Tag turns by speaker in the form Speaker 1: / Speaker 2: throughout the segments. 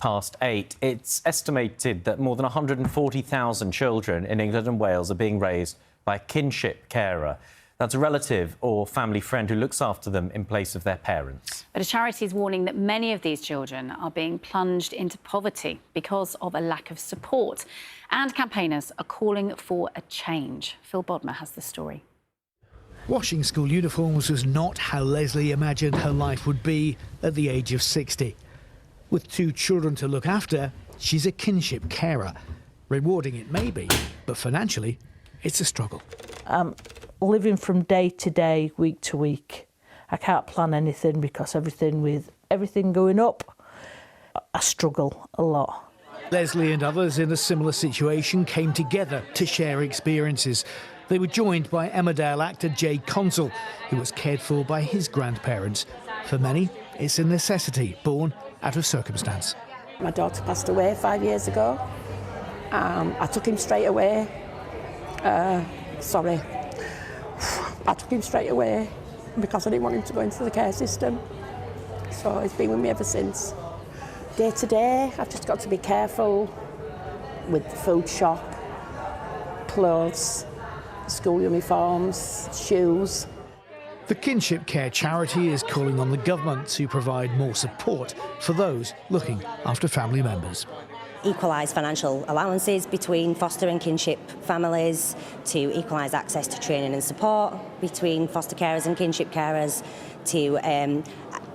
Speaker 1: 8. It's estimated that more than 140,000 children in England and Wales are being raised by a kinship carer. That's a relative or family friend who looks after them in place of their parents.
Speaker 2: But a charity is warning that many of these children are being plunged into poverty because of a lack of support. And campaigners are calling for a change. Phil Bodmer has the story.
Speaker 3: Washing school uniforms was not how Leslie imagined her life would be at the age of 60. With 2 children to look after, she's a kinship carer. Rewarding it may be, but financially, it's a struggle.
Speaker 4: Living from day to day, week to week. I can't plan anything because everything going up, I struggle a lot.
Speaker 3: Leslie and others in a similar situation came together to share experiences. They were joined by Emmerdale actor Jay Consul, who was cared for by his grandparents. For many, it's a necessity born out of circumstance.
Speaker 5: My daughter passed away 5 years ago. I took him straight away. I took him straight away because I didn't want him to go into the care system. So he's been with me ever since. Day to day, I've just got to be careful with the food shop, clothes, school uniforms, shoes.
Speaker 3: The Kinship Care charity is calling on the government to provide more support for those looking after family members.
Speaker 6: Equalise financial allowances between foster and kinship families, to equalise access to training and support between foster carers and kinship carers, to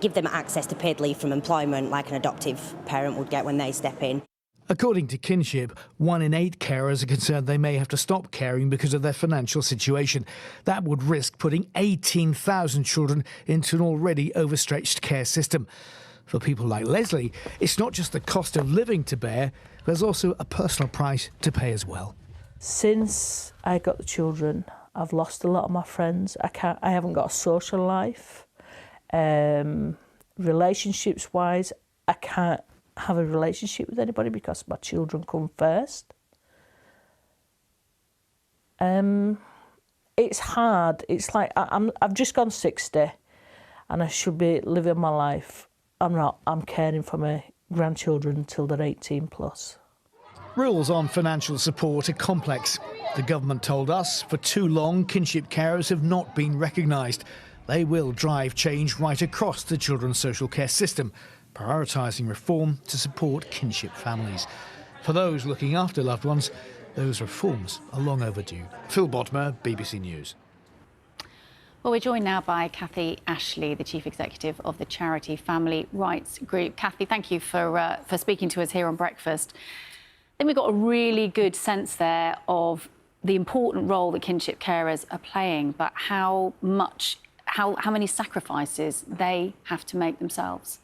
Speaker 6: give them access to paid leave from employment like an adoptive parent would get when they step in.
Speaker 3: According to Kinship, 1 in 8 carers are concerned they may have to stop caring because of their financial situation. That would risk putting 18,000 children into an already overstretched care system. For people like Leslie, it's not just the cost of living to bear, there's also a personal price to pay as well.
Speaker 4: Since I got the children, I've lost a lot of my friends. I haven't got a social life. Relationships-wise, I can't have a relationship with anybody because my children come first. It's hard. It's like I've just gone 60 and I should be living my life. I'm not. I'm caring for my grandchildren until they're 18 plus.
Speaker 3: Rules on financial support are complex. The government told us for too long kinship carers have not been recognised. They will drive change right across the children's social care system, prioritising reform to support kinship families. For those looking after loved ones, those reforms are long overdue. Phil Bodmer, BBC News.
Speaker 2: Well, we're joined now by Cathy Ashley, the Chief Executive of the charity Family Rights Group. Cathy, thank you for speaking to us here on Breakfast. I think we've got a really good sense there of the important role that kinship carers are playing, but how many sacrifices they have to make themselves.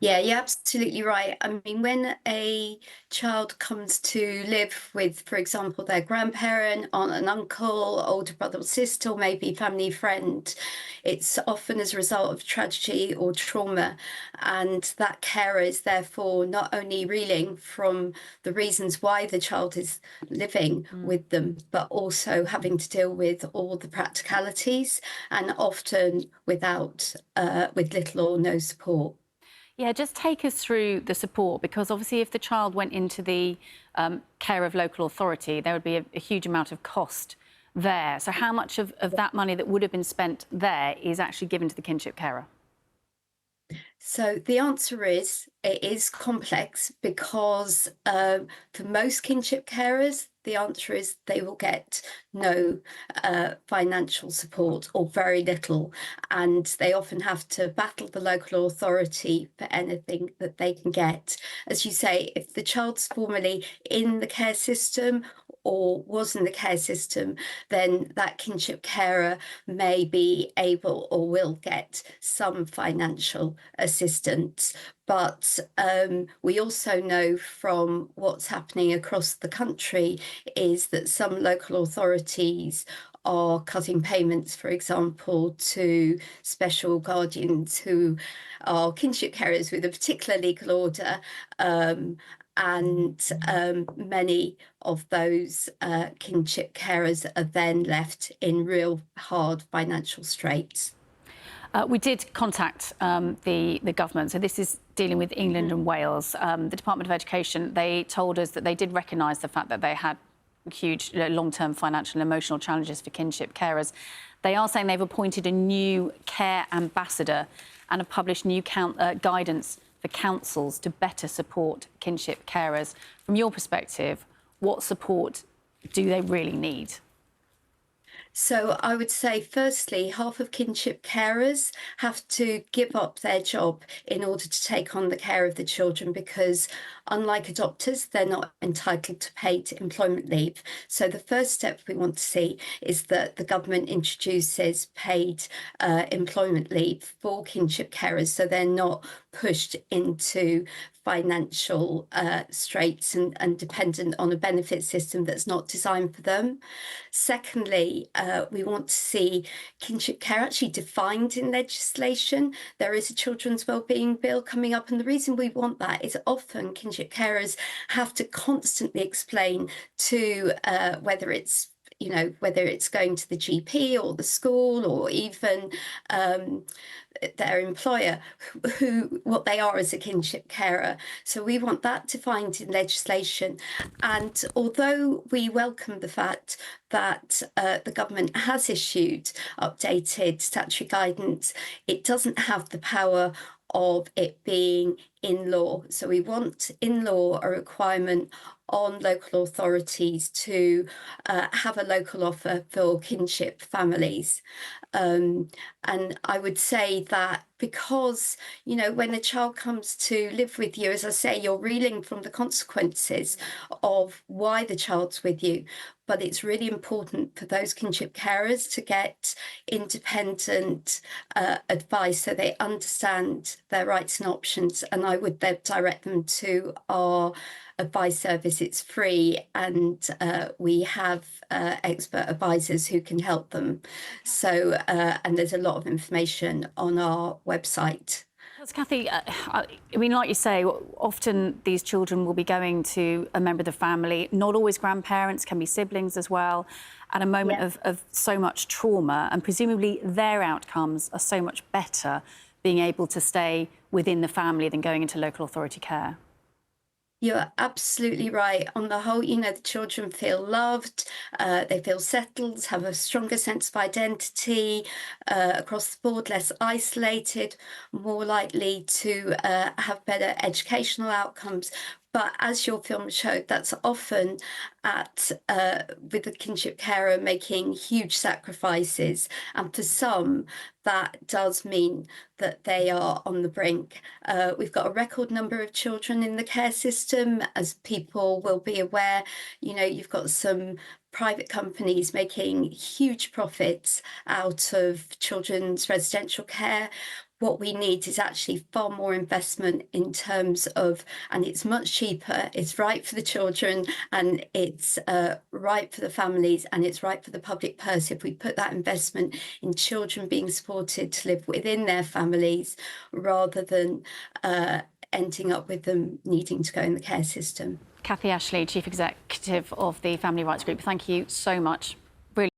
Speaker 7: Yeah, you're absolutely right. I mean, when a child comes to live with, for example, their grandparent, aunt and uncle, older brother or sister, or maybe family friend, it's often as a result of tragedy or trauma. And that carer is therefore not only reeling from the reasons why the child is living with them, but also having to deal with all the practicalities and often with little or no support.
Speaker 2: Yeah, just take us through the support, because obviously if the child went into the care of local authority, there would be a huge amount of cost there. So how much of that money that would have been spent there is actually given to the kinship carer?
Speaker 7: So the answer is, it is complex because for most kinship carers, the answer is they will get no financial support or very little, and they often have to battle the local authority for anything that they can get. As you say, if the child's formerly in the care system or was in the care system, then that kinship carer may be able or will get some financial assistance. But we also know from what's happening across the country is that some local authorities are cutting payments, for example, to special guardians who are kinship carers with a particular legal order, and many of those kinship carers are then left in real hard financial straits.
Speaker 2: We did contact the government, so this is dealing with England and Wales. The Department of Education, they told us that they did recognise the fact that they had huge long-term financial and emotional challenges for kinship carers. They are saying they've appointed a new care ambassador and have published new guidance for councils to better support kinship carers. From your perspective, what support do they really need?
Speaker 7: So I would say, firstly, half of kinship carers have to give up their job in order to take on the care of the children, because unlike adopters, they're not entitled to paid employment leave. So the first step we want to see is that the government introduces paid employment leave for kinship carers, so they're not pushed into financial straits and dependent on a benefit system that's not designed for them. Secondly, we want to see kinship care actually defined in legislation. There is a children's wellbeing bill coming up, and the reason we want that is often kinship carers have to constantly explain to whether it's going to the GP or the school or even their employer, what they are as a kinship carer. So we want that defined in legislation. And although we welcome the fact that the government has issued updated statutory guidance, it doesn't have the power of it being in law. So we want in law a requirement on local authorities to have a local offer for kinship families. And I would say that because, when a child comes to live with you, as I say, you're reeling from the consequences of why the child's with you. But it's really important for those kinship carers to get independent advice so they understand their rights and options. And I would then direct them to our advice service. It's free, and we have expert advisors who can help them. So, and there's a lot of information on our website.
Speaker 2: Cathy, I mean, like you say, often these children will be going to a member of the family, not always grandparents, can be siblings as well, at a moment of so much trauma, and presumably their outcomes are so much better being able to stay within the family than going into local authority care.
Speaker 7: You're absolutely right. On the whole, the children feel loved, they feel settled, have a stronger sense of identity, across the board, less isolated, more likely to have better educational outcomes. But as your film showed, that's often with the kinship carer making huge sacrifices. And for some, that does mean that they are on the brink. We've got a record number of children in the care system, as people will be aware. You've got some private companies making huge profits out of children's residential care. What we need is actually far more investment in terms of, and it's much cheaper, it's right for the children, and it's right for the families, and it's right for the public purse if we put that investment in children being supported to live within their families rather than ending up with them needing to go in the care system.
Speaker 2: Cathy Ashley, Chief Executive of the Family Rights Group, thank you so much.